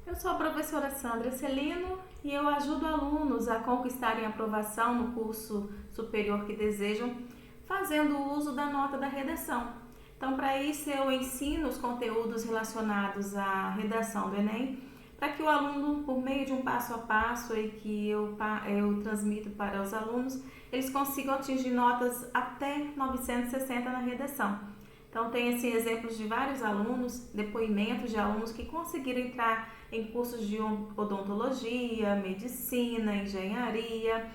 Eu sou a professora Sandra Celino e eu ajudo alunos a conquistarem aprovação no curso superior que desejam, fazendo uso da nota da redação. Então, para isso, eu ensino os conteúdos relacionados à redação do Enem, para que o aluno, por meio de um passo a passo aí que eu transmito para os alunos, eles consigam atingir notas até 960 na redação. Então, tem assim, exemplos de vários alunos, depoimentos de alunos que conseguiram entrar em cursos de odontologia, medicina, engenharia,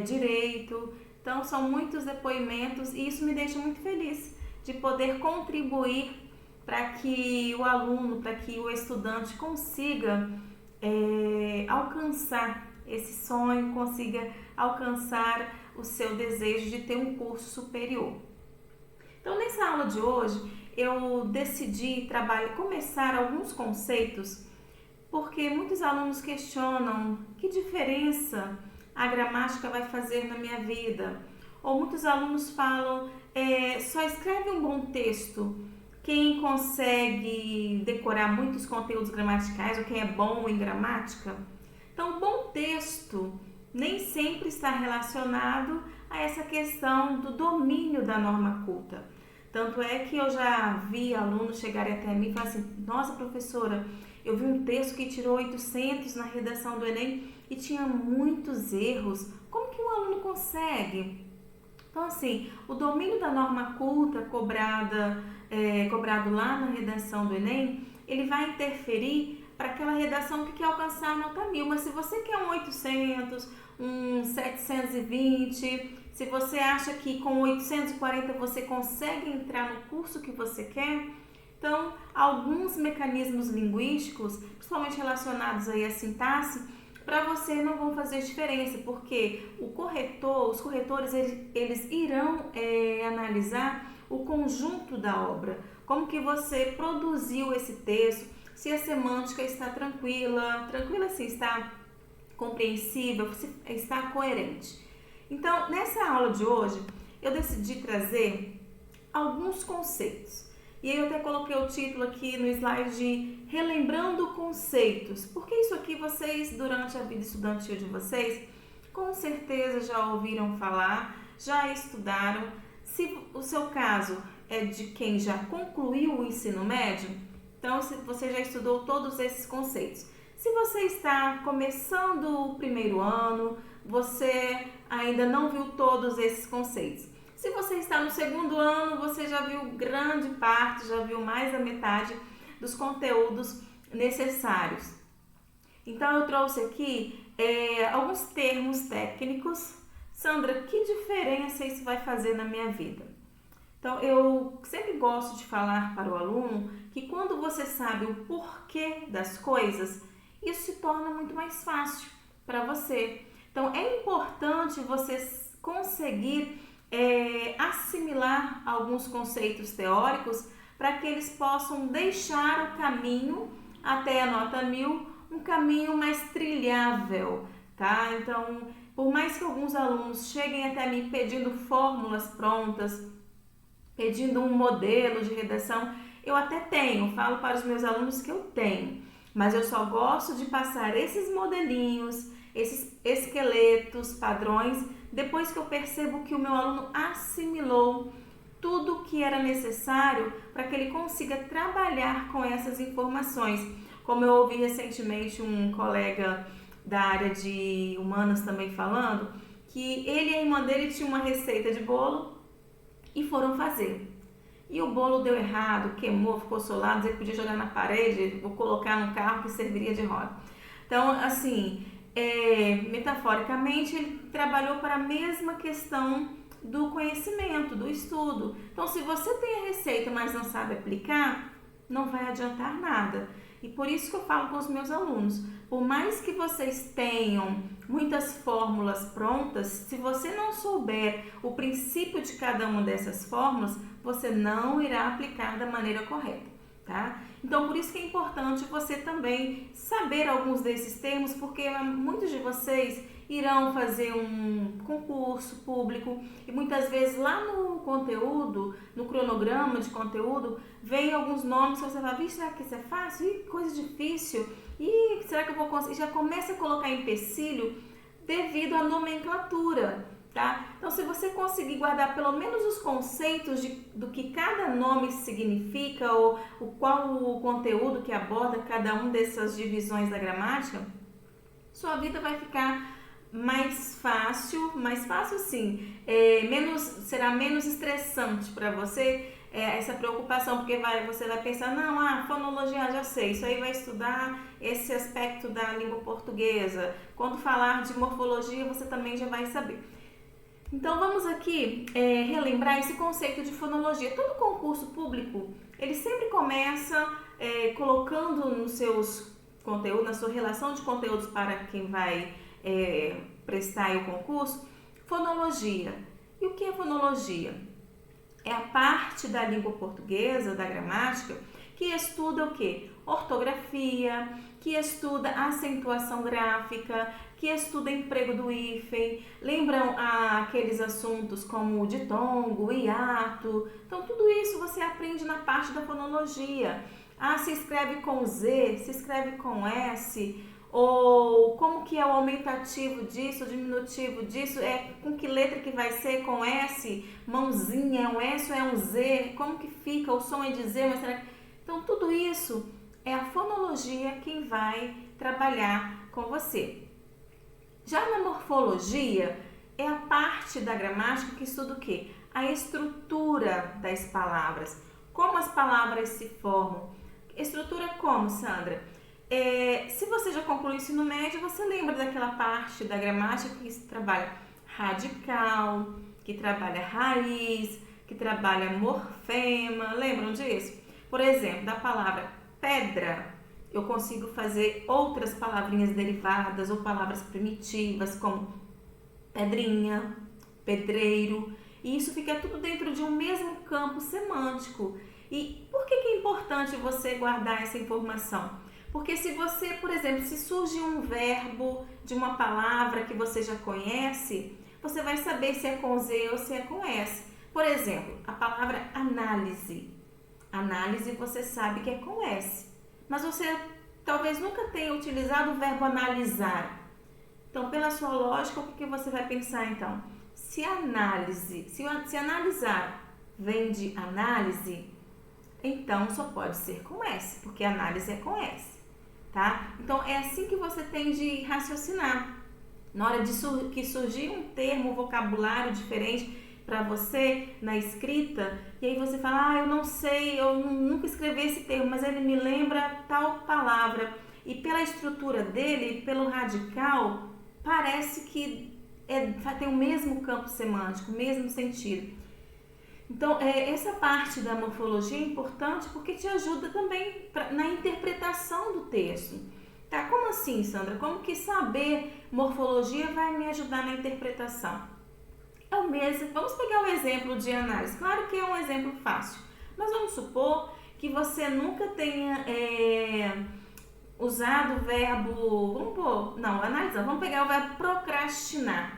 direito. Então, são muitos depoimentos e isso me deixa muito feliz de poder contribuir para que o aluno, para que o estudante consiga alcançar esse sonho, consiga alcançar o seu desejo de ter um curso superior. Então, nessa aula de hoje, eu decidi começar alguns conceitos, porque muitos alunos questionam que diferença a gramática vai fazer na minha vida. Ou muitos alunos falam, só escreve um bom texto quem consegue decorar muitos conteúdos gramaticais ou quem é bom em gramática. Então, o bom texto nem sempre está relacionado a essa questão do domínio da norma culta. Tanto é que eu já vi alunos chegarem até mim e falar assim: nossa, professora, eu vi um texto que tirou 800 na redação do Enem e tinha muitos erros. Como que um aluno consegue? Então, assim, o domínio da norma culta cobrado lá na redação do Enem, ele vai interferir para aquela redação que quer alcançar a nota 1000. Mas se você quer um 800, um 720, se você acha que com 840 você consegue entrar no curso que você quer, então alguns mecanismos linguísticos, principalmente relacionados aí à sintaxe, para você não vão fazer diferença, porque os corretores, eles irão analisar o conjunto da obra, como que você produziu esse texto, se a semântica está tranquila assim, está compreensível, se está coerente. Então, nessa aula de hoje, eu decidi trazer alguns conceitos. E aí eu até coloquei o título aqui no slide de Relembrando Conceitos, porque isso aqui vocês, durante a vida estudantil de vocês, com certeza já ouviram falar, já estudaram. Se o seu caso é de quem já concluiu o ensino médio, então você já estudou todos esses conceitos. Se você está começando o primeiro ano, você ainda não viu todos esses conceitos. Se você está no segundo ano, você já viu grande parte, já viu mais da metade dos conteúdos necessários. Então, eu trouxe aqui alguns termos técnicos. Sandra, que diferença isso vai fazer na minha vida? Então, eu sempre gosto de falar para o aluno que quando você sabe o porquê das coisas, isso se torna muito mais fácil para você. Então, é importante você conseguir assimilar alguns conceitos teóricos para que eles possam deixar o caminho até a nota 1000 um caminho mais trilhável, tá? Então, por mais que alguns alunos cheguem até mim pedindo fórmulas prontas, pedindo um modelo de redação, eu até tenho, falo para os meus alunos que eu tenho, mas eu só gosto de passar esses modelinhos, esses esqueletos, padrões, depois que eu percebo que o meu aluno assimilou tudo que era necessário para que ele consiga trabalhar com essas informações. Como eu ouvi recentemente um colega da área de humanas também falando, que ele e a irmã dele tinham uma receita de bolo e foram fazer. E o bolo deu errado, queimou, ficou solado, ele podia jogar na parede, vou colocar no carro que serviria de roda. Então, assim, metaforicamente, ele trabalhou para a mesma questão do conhecimento, do estudo. Então, se você tem a receita, mas não sabe aplicar, não vai adiantar nada. E por isso que eu falo com os meus alunos, por mais que vocês tenham muitas fórmulas prontas, se você não souber o princípio de cada uma dessas fórmulas, você não irá aplicar da maneira correta, tá? Então, por isso que é importante você também saber alguns desses termos, porque muitos de vocês irão fazer um concurso público e muitas vezes lá no conteúdo, no cronograma de conteúdo, vem alguns nomes que você fala, vixe, será que isso é fácil? Ih, coisa difícil. Ih, será que eu vou conseguir? Já começa a colocar empecilho devido à nomenclatura. Tá? Então, se você conseguir guardar pelo menos os conceitos do que cada nome significa ou qual o conteúdo que aborda cada uma dessas divisões da gramática, sua vida vai ficar mais fácil sim, será menos estressante para você essa preocupação, porque você vai pensar, não, fonologia já sei, isso aí vai estudar esse aspecto da língua portuguesa, quando falar de morfologia você também já vai saber. Então vamos aqui relembrar esse conceito de fonologia. Todo concurso público, ele sempre começa colocando nos seus conteúdos, na sua relação de conteúdos para quem vai prestar o concurso, fonologia. E o que é fonologia? É a parte da língua portuguesa, da gramática, que estuda o quê? Ortografia, que estuda acentuação gráfica, que estuda emprego do hífen, lembram aqueles assuntos como o ditongo, o hiato. Então, tudo isso você aprende na parte da fonologia. Se escreve com Z, se escreve com S, ou como que é o aumentativo disso, o diminutivo disso, com que letra que vai ser, com S, mãozinha, é um S ou é um Z, como que fica, o som é de Z, mas será que... Então, tudo isso é a fonologia quem vai trabalhar com você. Já na morfologia, é a parte da gramática que estuda o quê? A estrutura das palavras. Como as palavras se formam. Estrutura como, Sandra? Se você já concluiu o ensino médio, você lembra daquela parte da gramática que trabalha radical, que trabalha raiz, que trabalha morfema. Lembram disso? Por exemplo, da palavra pedra, eu consigo fazer outras palavrinhas derivadas ou palavras primitivas, como pedrinha, pedreiro, e isso fica tudo dentro de um mesmo campo semântico. E por que é importante você guardar essa informação? Porque se você, por exemplo, se surge um verbo de uma palavra que você já conhece, você vai saber se é com Z ou se é com S. Por exemplo, a palavra análise. Análise você sabe que é com S, mas você talvez nunca tenha utilizado o verbo analisar. Então, pela sua lógica, o que você vai pensar então? Se analisar vem de análise, então só pode ser com S, porque análise é com S, tá? Então, é assim que você tem de raciocinar. Na hora de que surgir um termo, um vocabulário diferente para você na escrita, e aí você fala, eu não sei, eu nunca escrevi esse termo, mas ele me lembra tal palavra, e pela estrutura dele, pelo radical, parece que tem o mesmo campo semântico, o mesmo sentido. Então, essa parte da morfologia é importante porque te ajuda também na interpretação do texto. Tá? Como assim, Sandra? Como que saber morfologia vai me ajudar na interpretação? É o mesmo. Vamos pegar o exemplo de análise. Claro que é um exemplo fácil, mas vamos supor que você nunca tenha usado o verbo... Vamos pegar o verbo procrastinar.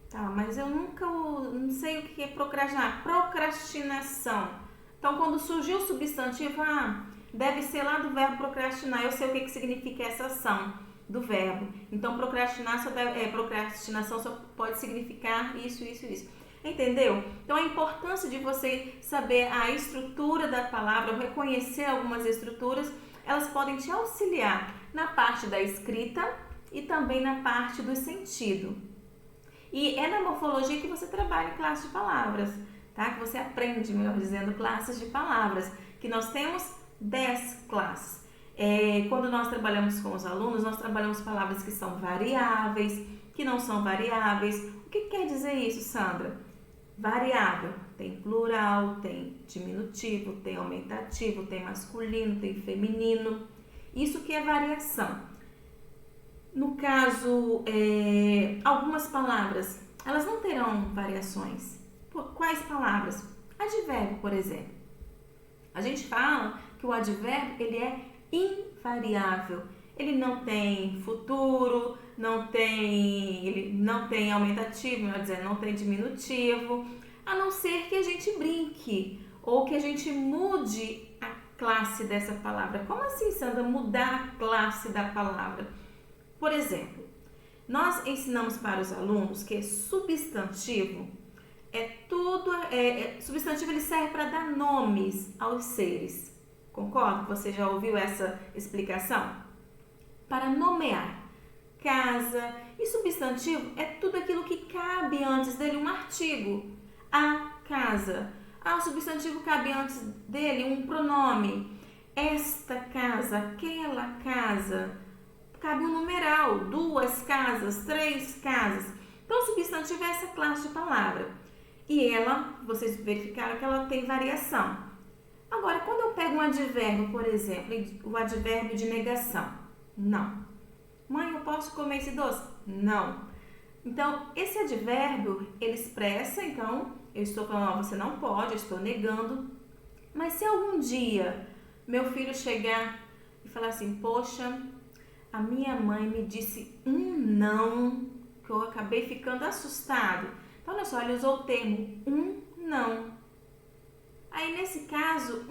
Tá, mas eu não sei o que é procrastinar. Procrastinação. Então, quando surgiu o substantivo, deve ser lá do verbo procrastinar. Eu sei o que significa essa ação do verbo. Então, procrastinação só pode significar isso. Entendeu? Então, a importância de você saber a estrutura da palavra, reconhecer algumas estruturas, elas podem te auxiliar na parte da escrita e também na parte do sentido. E é na morfologia que você trabalha em classe de palavras, tá? Que você aprende, melhor dizendo, classes de palavras, que nós temos 10 classes. Quando nós trabalhamos com os alunos, nós trabalhamos palavras que são variáveis, que não são variáveis. O que quer dizer isso, Sandra? Variável tem plural, tem diminutivo, tem aumentativo, tem masculino, tem feminino. Isso que é variação. No caso, algumas palavras, elas não terão variações. Quais palavras? Advérbio, por exemplo. A gente fala que o advérbio ele é invariável. ele não tem futuro, ele não tem aumentativo, melhor dizendo, não tem diminutivo, a não ser que a gente brinque ou que a gente mude a classe dessa palavra. Como assim, Sandra, mudar a classe da palavra? Por exemplo, nós ensinamos para os alunos que substantivo substantivo ele serve para dar nomes aos seres. Concorda? Você já ouviu essa explicação? Para nomear casa. E substantivo é tudo aquilo que cabe antes dele um artigo. A casa. O substantivo cabe antes dele um pronome. Esta casa, aquela casa. Cabe um numeral, 2 casas, 3 casas. Então, substantivo é essa classe de palavra. E vocês verificaram que ela tem variação. Agora, quando eu pego um advérbio, por exemplo, o advérbio de negação. Não. Mãe, eu posso comer esse doce? Não. Então, esse advérbio, ele expressa, então, eu estou falando, você não pode, eu estou negando. Mas se algum dia meu filho chegar e falar assim, poxa, a minha mãe me disse um não, que eu acabei ficando assustado. Então, olha só, ele usou o termo um não. Aí, nesse caso,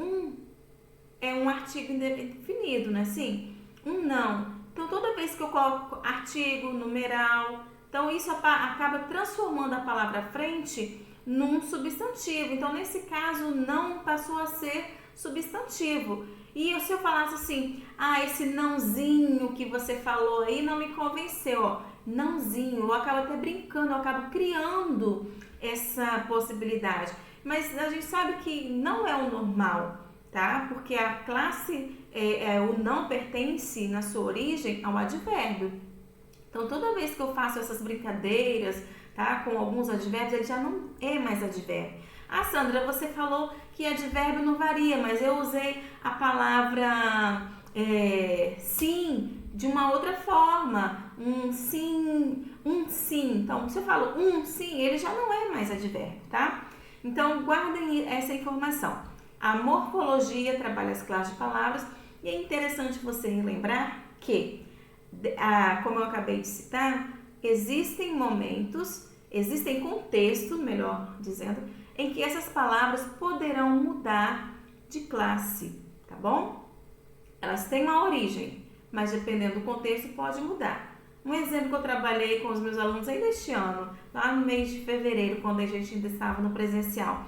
é um artigo indefinido, não é assim? Um não. Então, toda vez que eu coloco artigo, numeral, então isso acaba transformando a palavra frente num substantivo. Então, nesse caso, não passou a ser substantivo. E se eu falasse assim, esse nãozinho que você falou aí não me convenceu, ó. Nãozinho, eu acabo até brincando, eu acabo criando essa possibilidade. Mas a gente sabe que não é o normal, tá? Porque a classe, o não pertence na sua origem ao advérbio. Então, toda vez que eu faço essas brincadeiras, tá? Com alguns advérbios, ele já não é mais advérbio. Sandra, você falou que advérbio não varia, mas eu usei a palavra sim de uma outra forma. Um sim. Então, se eu falo sim, ele já não é mais advérbio, tá? Então, guardem essa informação. A morfologia trabalha as classes de palavras e é interessante você lembrar que, como eu acabei de citar, existem momentos, existem contextos, melhor dizendo, em que essas palavras poderão mudar de classe, tá bom? Elas têm uma origem, mas dependendo do contexto pode mudar. Um exemplo que eu trabalhei com os meus alunos ainda este ano, lá no mês de fevereiro, quando a gente ainda estava no presencial.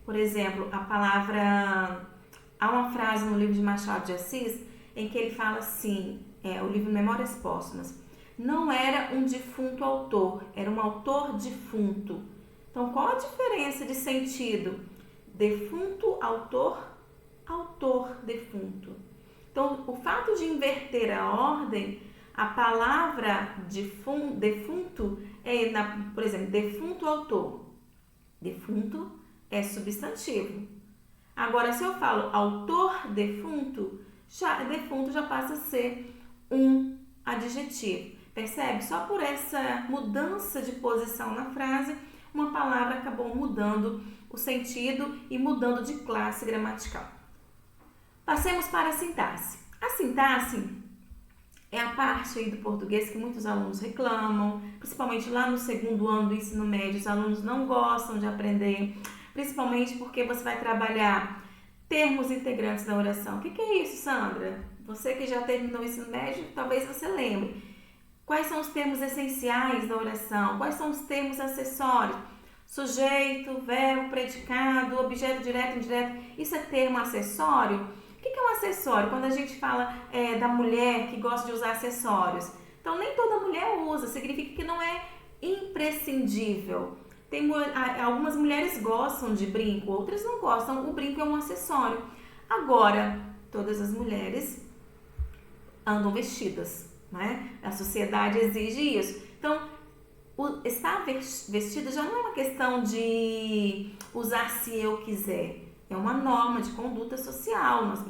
Por exemplo, há uma frase no livro de Machado de Assis em que ele fala assim, o livro Memórias Póstumas, não era um defunto autor, era um autor defunto. Então, qual a diferença de sentido? Defunto, autor, autor, defunto. Então, o fato de inverter a ordem, a palavra defunto por exemplo, defunto autor. Defunto é substantivo. Agora, se eu falo autor defunto já passa a ser um adjetivo. Percebe? Só por essa mudança de posição na frase, uma palavra acabou mudando o sentido e mudando de classe gramatical. Passemos para a sintaxe. A sintaxe é a parte aí do português que muitos alunos reclamam, principalmente lá no segundo ano do ensino médio, os alunos não gostam de aprender, principalmente porque você vai trabalhar termos integrantes da oração. O que é isso, Sandra? Você que já terminou o ensino médio, talvez você lembre. Quais são os termos essenciais da oração? Quais são os termos acessórios? Sujeito, verbo, predicado, objeto direto, indireto. Isso é termo acessório? O que é um acessório? Quando a gente fala da mulher que gosta de usar acessórios. Então, nem toda mulher usa, significa que não é imprescindível. Algumas mulheres gostam de brinco, outras não gostam. O brinco é um acessório. Agora, todas as mulheres andam vestidas, né? A sociedade exige isso. Então, estar vestida já não é uma questão de usar se eu quiser. É uma norma de conduta social. Nós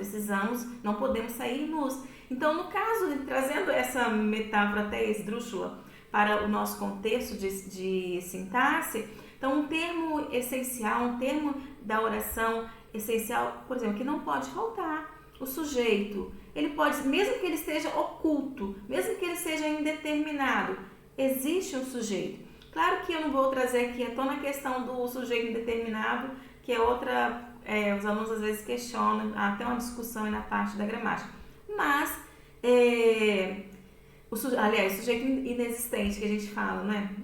não podemos sair nus. Então, no caso, trazendo essa metáfora até esdrúxula para o nosso contexto de sintaxe, então um termo essencial, um termo da oração essencial, por exemplo, que não pode faltar, o sujeito. ele pode, mesmo que ele esteja oculto, mesmo que ele seja indeterminado, existe um sujeito. Claro que eu não vou trazer aqui à tona a questão do sujeito indeterminado, que é outra, os alunos às vezes questionam, há até uma discussão aí na parte da gramática. Mas, aliás, sujeito inexistente que a gente fala, né?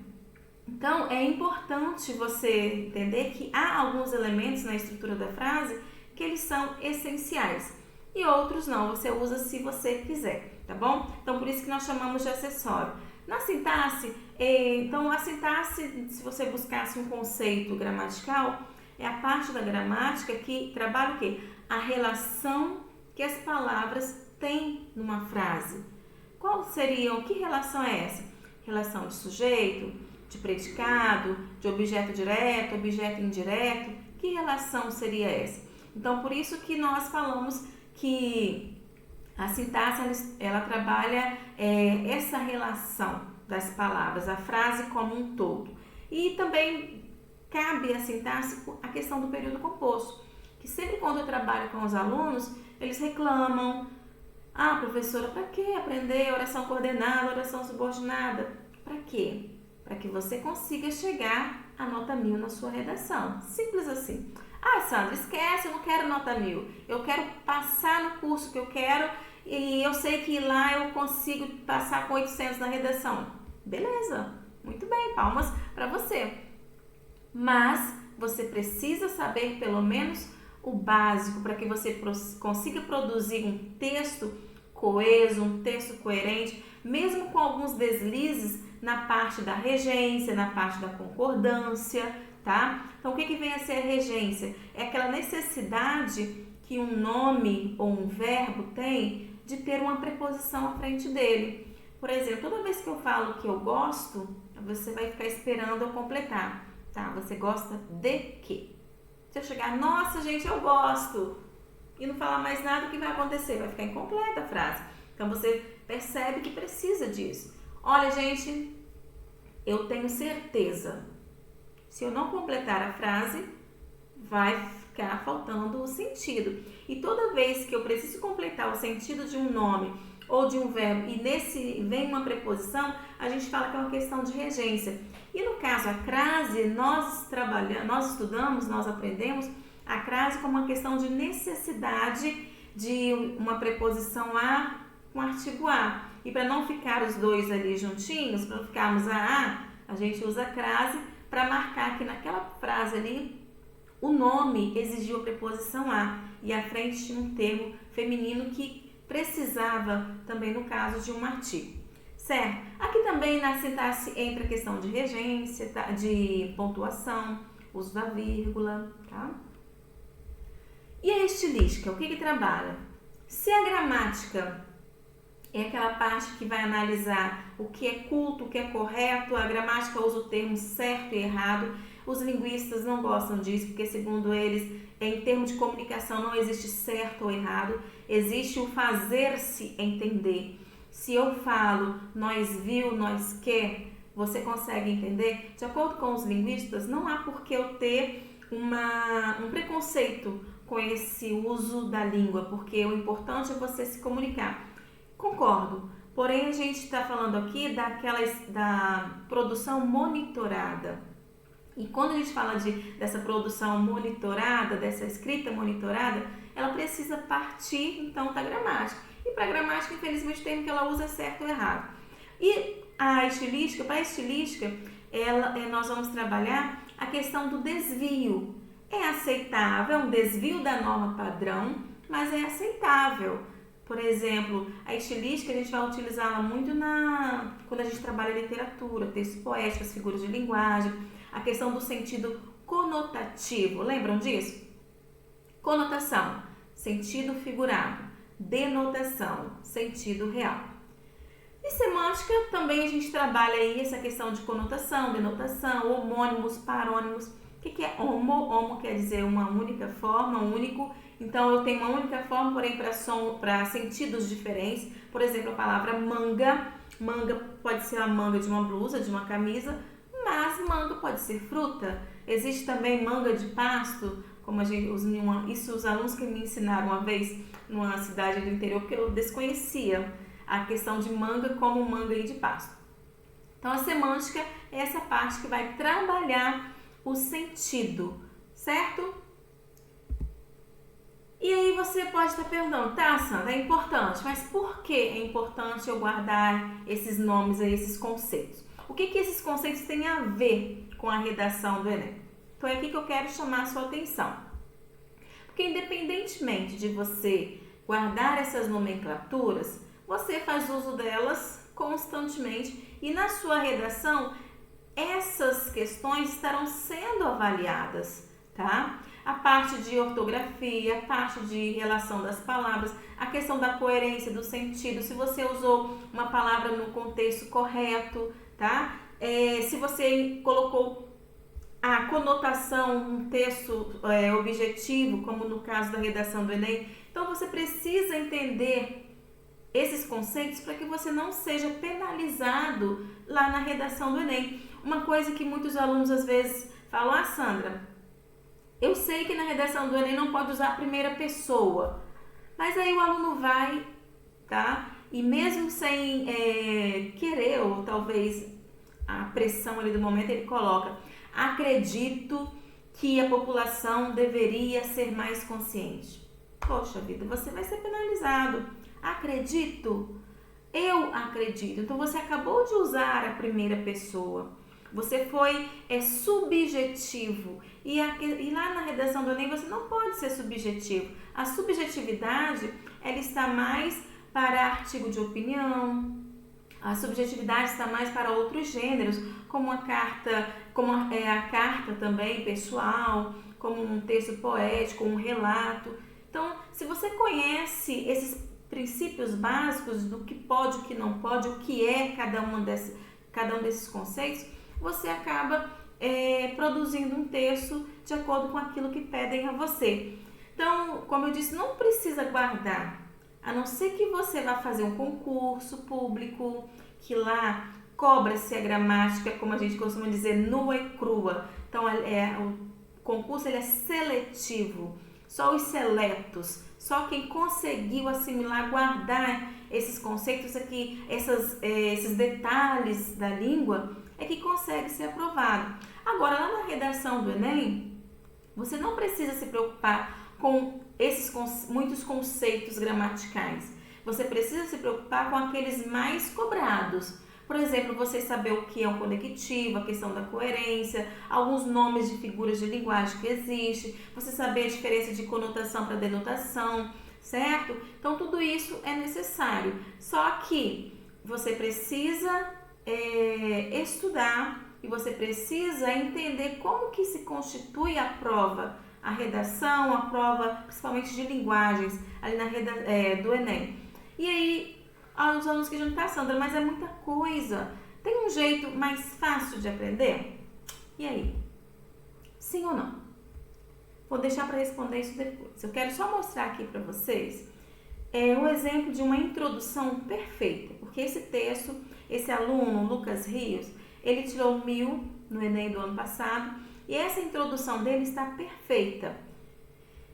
Então, é importante você entender que há alguns elementos na estrutura da frase que eles são essenciais e outros não, você usa se você quiser, tá bom? Então, por isso que nós chamamos de acessório. Na sintaxe, então a sintaxe, se você buscasse um conceito gramatical, é a parte da gramática que trabalha o quê? A relação que as palavras têm numa frase. Que relação é essa? Relação de sujeito, de predicado, de objeto direto, objeto indireto. Que relação seria essa? Então, por isso que nós falamos que a sintaxe, ela trabalha essa relação das palavras, a frase como um todo. E também cabe a sintaxe a questão do período composto, que sempre quando eu trabalho com os alunos, eles reclamam: ah, professora, para que aprender oração coordenada, oração subordinada? Para quê? Para que você consiga chegar a nota 1000 na sua redação. Simples assim. Ah, Sandra, esquece, eu não quero nota 1000. Eu quero passar no curso que eu quero e eu sei que lá eu consigo passar com 800 na redação. Beleza, muito bem, palmas para você. Mas você precisa saber pelo menos o básico para que você consiga produzir um texto coeso, um texto coerente, mesmo com alguns deslizes na parte da regência, na parte da concordância, tá? Então, o que vem a ser a regência? É aquela necessidade que um nome ou um verbo tem de ter uma preposição à frente dele. Por exemplo, toda vez que eu falo que eu gosto, você vai ficar esperando eu completar, tá? Você gosta de quê? Se eu chegar, nossa, gente, eu gosto, e não falar mais nada, o que vai acontecer? Vai ficar incompleta a frase. Então, você percebe que precisa disso. Olha, gente, eu tenho certeza. Se eu não completar a frase, vai ficar faltando o sentido. E toda vez que eu preciso completar o sentido de um nome ou de um verbo e nesse vem uma preposição, a gente fala que é uma questão de regência. E no caso, a crase, nós estudamos, nós aprendemos a crase como uma questão de necessidade de uma preposição a com artigo a. E para não ficar os dois ali juntinhos, para não ficarmos a gente usa a crase para marcar que naquela frase ali o nome exigiu a preposição a e à frente tinha um termo feminino que precisava também no caso de um artigo, certo? Aqui também na sintaxe entra a questão de regência, tá? De pontuação, uso da vírgula, tá? E a estilística, o que trabalha? Se a gramática é aquela parte que vai analisar o que é culto, o que é correto, a gramática usa o termo certo e errado. Os linguistas não gostam disso, porque segundo eles, em termos de comunicação não existe certo ou errado, existe o fazer-se entender. Se eu falo, nós viu, nós quer, você consegue entender? De acordo com os linguistas, não há por que eu ter um preconceito com esse uso da língua, porque o importante é você se comunicar. Concordo, porém a gente está falando aqui da produção monitorada. E quando a gente fala dessa produção monitorada, dessa escrita monitorada, ela precisa partir então da gramática. E para a gramática, infelizmente, o termo que ela usa é certo ou errado. E a estilística, para a estilística, nós vamos trabalhar a questão do desvio. É aceitável, é um desvio da norma padrão, mas é aceitável. Por exemplo, a estilística a gente vai utilizá-la muito quando a gente trabalha literatura, textos poéticos, figuras de linguagem, a questão do sentido conotativo. Lembram disso? Conotação, sentido figurado. Denotação, sentido real. E semântica também a gente trabalha aí essa questão de conotação, denotação, homônimos, parônimos. O que é homo? Homo quer dizer uma única forma, um único. Então, eu tenho uma única forma, porém para sentidos diferentes. Por exemplo, a palavra manga. Manga pode ser a manga de uma blusa, de uma camisa, mas manga pode ser fruta. Existe também manga de pasto, como os alunos que me ensinaram uma vez numa cidade do interior, porque eu desconhecia a questão de manga como manga e de pasto. Então, a semântica é essa parte que vai trabalhar o sentido, certo? E aí você pode estar perguntando, tá, Sandra, é importante, mas por que é importante eu guardar esses nomes aí, esses conceitos? O que esses conceitos têm a ver com a redação do Enem? Então é aqui que eu quero chamar a sua atenção. Porque independentemente de você guardar essas nomenclaturas, você faz uso delas constantemente e na sua redação essas questões estarão sendo avaliadas, tá? A parte de ortografia, a parte de relação das palavras, a questão da coerência do sentido, se você usou uma palavra no contexto correto, tá? Se você colocou a conotação, um texto objetivo, como no caso da redação do Enem. Então, você precisa entender esses conceitos para que você não seja penalizado lá na redação do Enem. Uma coisa que muitos alunos às vezes falam, Sandra, eu sei que na redação do Enem não pode usar a primeira pessoa, mas aí o aluno vai, tá? E mesmo sem querer, ou talvez a pressão ali do momento, ele coloca, acredito que a população deveria ser mais consciente. Poxa vida, você vai ser penalizado. Acredito? Eu acredito. Então você acabou de usar a primeira pessoa. Você foi subjetivo. E lá na redação do Enem você não pode ser subjetivo. A subjetividade, ela está mais para artigo de opinião. A subjetividade está mais para outros gêneros, como a carta também pessoal, como um texto poético, um relato. Então, se você conhece esses princípios básicos do que pode, o que não pode, o que é cada um desses conceitos, você acaba produzindo um texto de acordo com aquilo que pedem a você. Então, como eu disse, não precisa guardar, a não ser que você vá fazer um concurso público, que lá cobra-se a gramática, como a gente costuma dizer, nua e crua. Então, o concurso ele é seletivo, só os seletos, só quem conseguiu assimilar, guardar esses conceitos aqui, esses detalhes da língua, é que consegue ser aprovado. Agora, lá na redação do Enem, você não precisa se preocupar com muitos conceitos gramaticais. Você precisa se preocupar com aqueles mais cobrados. Por exemplo, você saber o que é um conectivo, a questão da coerência, alguns nomes de figuras de linguagem que existem, você saber a diferença de conotação para denotação, certo? Então, tudo isso é necessário. Só que você precisa estudar e você precisa entender como que se constitui a prova, a redação, a prova principalmente de linguagens ali do Enem. E aí, os alunos que já Sandra, mas é muita coisa. Tem um jeito mais fácil de aprender? E aí? Sim ou não? Vou deixar para responder isso depois. Eu quero só mostrar aqui para vocês o exemplo de uma introdução perfeita, porque esse texto, esse aluno, Lucas Rios, ele tirou 1000 no Enem do ano passado e essa introdução dele está perfeita.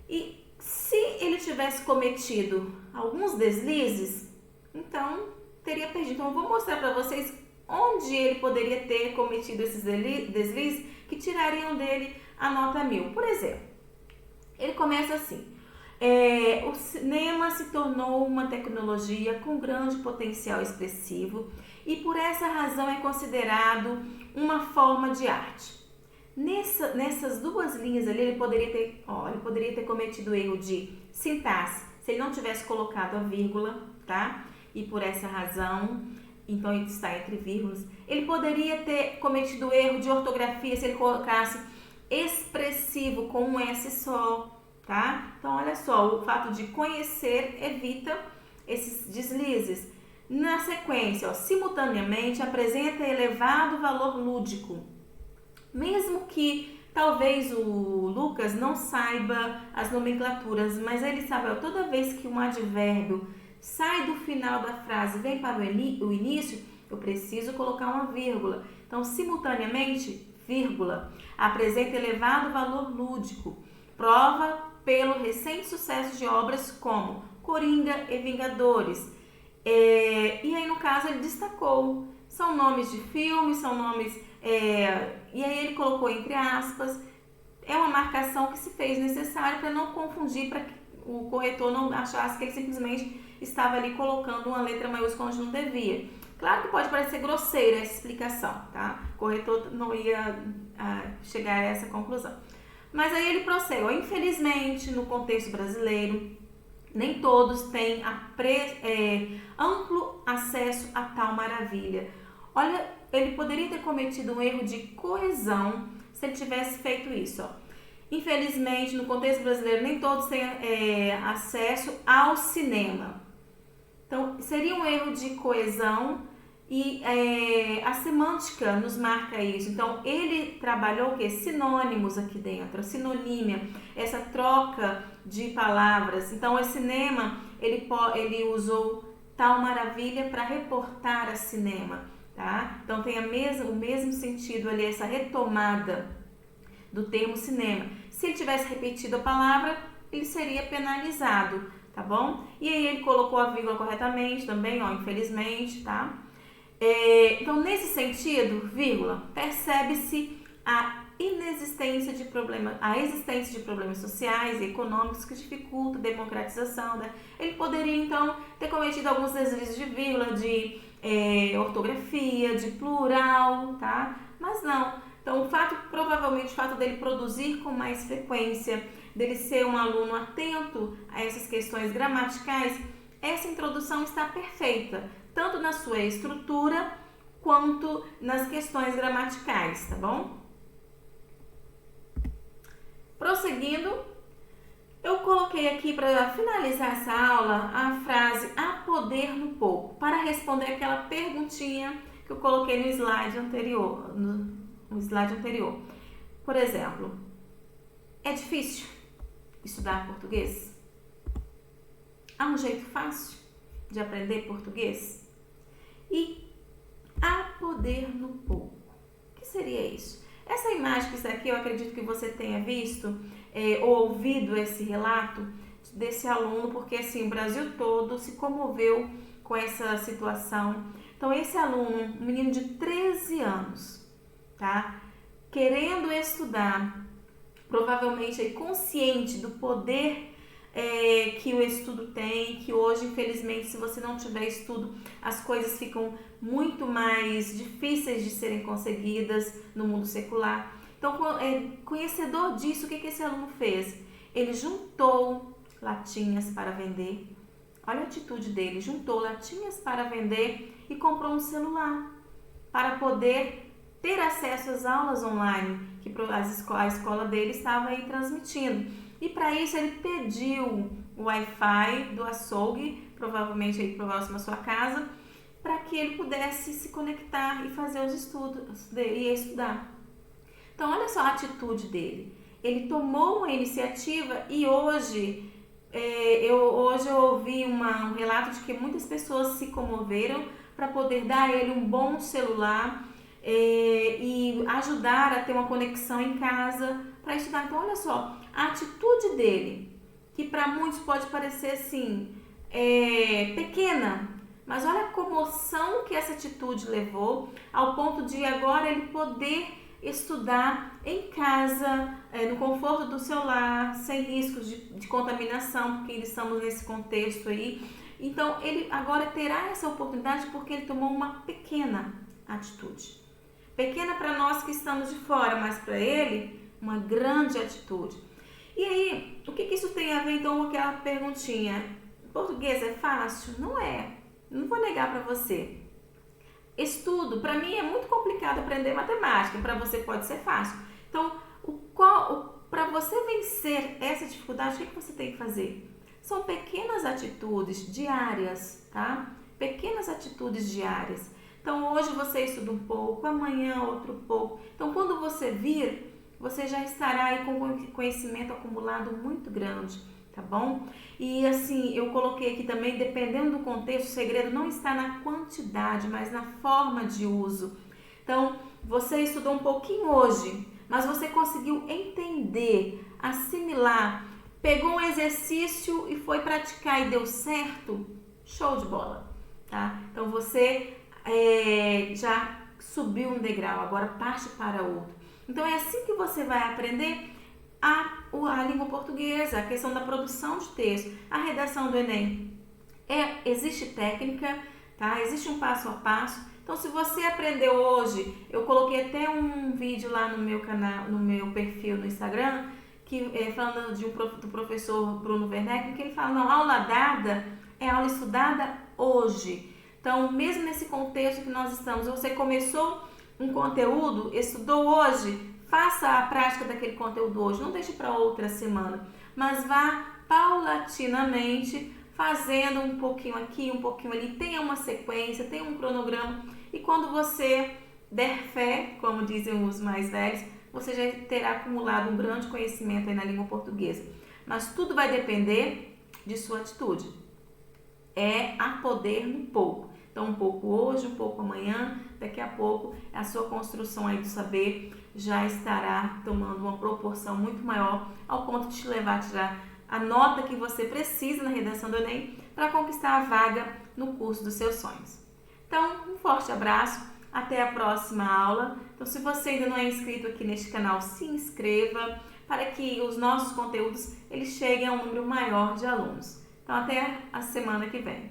E se ele tivesse cometido alguns deslizes, então teria perdido. Então eu vou mostrar para vocês onde ele poderia ter cometido esses deslizes que tirariam dele a nota 1000. Por exemplo, ele começa assim: o cinema se tornou uma tecnologia com grande potencial expressivo e por essa razão é considerado uma forma de arte. Nessas duas linhas ali, ele poderia ter cometido erro de sintaxe, se ele não tivesse colocado a vírgula, tá? E por essa razão, então ele está entre vírgulas. Ele poderia ter cometido erro de ortografia se ele colocasse expressivo com um S só, tá? Então, olha só, o fato de conhecer evita esses deslizes. Na sequência, simultaneamente apresenta elevado valor lúdico. Mesmo que talvez o Lucas não saiba as nomenclaturas, mas ele sabe, toda vez que um advérbio sai do final da frase e vem para o início, eu preciso colocar uma vírgula. Então, simultaneamente, vírgula, apresenta elevado valor lúdico. Prova pelo recente sucesso de obras como Coringa e Vingadores. E aí, no caso, ele destacou. São nomes de filmes, são nomes... e aí ele colocou entre aspas. É uma marcação que se fez necessária para não confundir, para que o corretor não achasse que ele simplesmente estava ali colocando uma letra maiúscula onde não devia. Claro que pode parecer grosseira essa explicação, tá? O corretor não ia chegar a essa conclusão. Mas aí ele prossegue. Infelizmente, no contexto brasileiro, nem todos têm amplo acesso a tal maravilha. Olha, ele poderia ter cometido um erro de coesão se ele tivesse feito isso. Infelizmente, no contexto brasileiro, nem todos têm acesso ao cinema. Então, seria um erro de coesão e a semântica nos marca isso. Então, ele trabalhou o quê? Sinônimos aqui dentro, a sinonímia, essa troca de palavras. Então, o cinema, ele usou tal maravilha para reportar a cinema, tá? Então, tem o mesmo sentido ali, essa retomada do termo cinema. Se ele tivesse repetido a palavra, ele seria penalizado, tá bom? E aí ele colocou a vírgula corretamente também, infelizmente, tá? Então, nesse sentido, vírgula, percebe-se a existência de problemas sociais e econômicos que dificultam a democratização, né? Ele poderia, então, ter cometido alguns deslizes de vírgula, de ortografia, de plural, tá? Mas não. Então, provavelmente o fato dele produzir com mais frequência, dele ser um aluno atento a essas questões gramaticais, essa introdução está perfeita, tanto na sua estrutura quanto nas questões gramaticais, tá bom? Prosseguindo, eu coloquei aqui para finalizar essa aula a frase "há poder no pouco", para responder aquela perguntinha que eu coloquei no slide anterior. Por exemplo, é difícil estudar português? Há um jeito fácil de aprender português? E há poder no pouco. O que seria isso? Essa imagem que está aqui, eu acredito que você tenha visto ou ouvido esse relato desse aluno, porque assim, o Brasil todo se comoveu com essa situação. Então, esse aluno, um menino de 13 anos, tá? Querendo estudar, provavelmente aí, consciente do poder que o estudo tem, que hoje, infelizmente, se você não tiver estudo, as coisas ficam muito mais difíceis de serem conseguidas no mundo secular. Então, conhecedor disso, o que esse aluno fez? Ele juntou latinhas para vender. Olha a atitude dele, juntou latinhas para vender e comprou um celular para poder ter acesso às aulas online que a escola dele estava aí transmitindo. E para isso ele pediu o Wi-Fi do açougue, provavelmente aí próximo à sua casa, para que ele pudesse se conectar e fazer os estudos dele e estudar. Então, olha só a atitude dele. Ele tomou uma iniciativa e hoje eu ouvi um relato de que muitas pessoas se comoveram para poder dar a ele um bom celular e ajudar a ter uma conexão em casa para estudar. Então, olha só, a atitude dele, que para muitos pode parecer assim, pequena, mas olha a comoção que essa atitude levou ao ponto de agora ele poder estudar em casa, no conforto do seu lar, sem riscos de contaminação, porque estamos nesse contexto aí. Então, ele agora terá essa oportunidade porque ele tomou uma pequena atitude. Pequena para nós que estamos de fora, mas para ele, uma grande atitude. E aí, o que isso tem a ver então com aquela perguntinha? Português é fácil? Não é. Não vou negar para você. Estudo, para mim é muito complicado aprender matemática, para você pode ser fácil. Então, para você vencer essa dificuldade, o que você tem que fazer? São pequenas atitudes diárias, tá? Pequenas atitudes diárias. Então, hoje você estuda um pouco, amanhã outro pouco. Então, quando você vir, você já estará aí com conhecimento acumulado muito grande, tá bom? E assim, eu coloquei aqui também, dependendo do contexto, o segredo não está na quantidade, mas na forma de uso. Então, você estudou um pouquinho hoje, mas você conseguiu entender assimilar, pegou um exercício e foi praticar e deu certo, show de bola, tá? Então você já subiu um degrau, agora parte para outro. Então é assim que você vai aprender a língua portuguesa, a questão da produção de texto, a redação do Enem. Existe técnica, tá? Existe um passo a passo. Então, se você aprendeu hoje, eu coloquei até um vídeo lá no meu canal, no meu perfil no Instagram, falando do professor Bruno Werneck, que ele fala, não, aula dada é aula estudada hoje. Então, mesmo nesse contexto que nós estamos, você começou um conteúdo, estudou hoje, faça a prática daquele conteúdo hoje, não deixe para outra semana, mas vá paulatinamente fazendo um pouquinho aqui, um pouquinho ali, tenha uma sequência, tenha um cronograma, e quando você der fé, como dizem os mais velhos, você já terá acumulado um grande conhecimento aí na língua portuguesa. Mas tudo vai depender de sua atitude. Há poder no pouco. Então, um pouco hoje, um pouco amanhã, daqui a pouco a sua construção aí do saber já estará tomando uma proporção muito maior, ao ponto de te levar a tirar a nota que você precisa na redação do Enem para conquistar a vaga no curso dos seus sonhos. Então, um forte abraço, até a próxima aula. Então, se você ainda não é inscrito aqui neste canal, se inscreva para que os nossos conteúdos eles cheguem a um número maior de alunos. Então, até a semana que vem.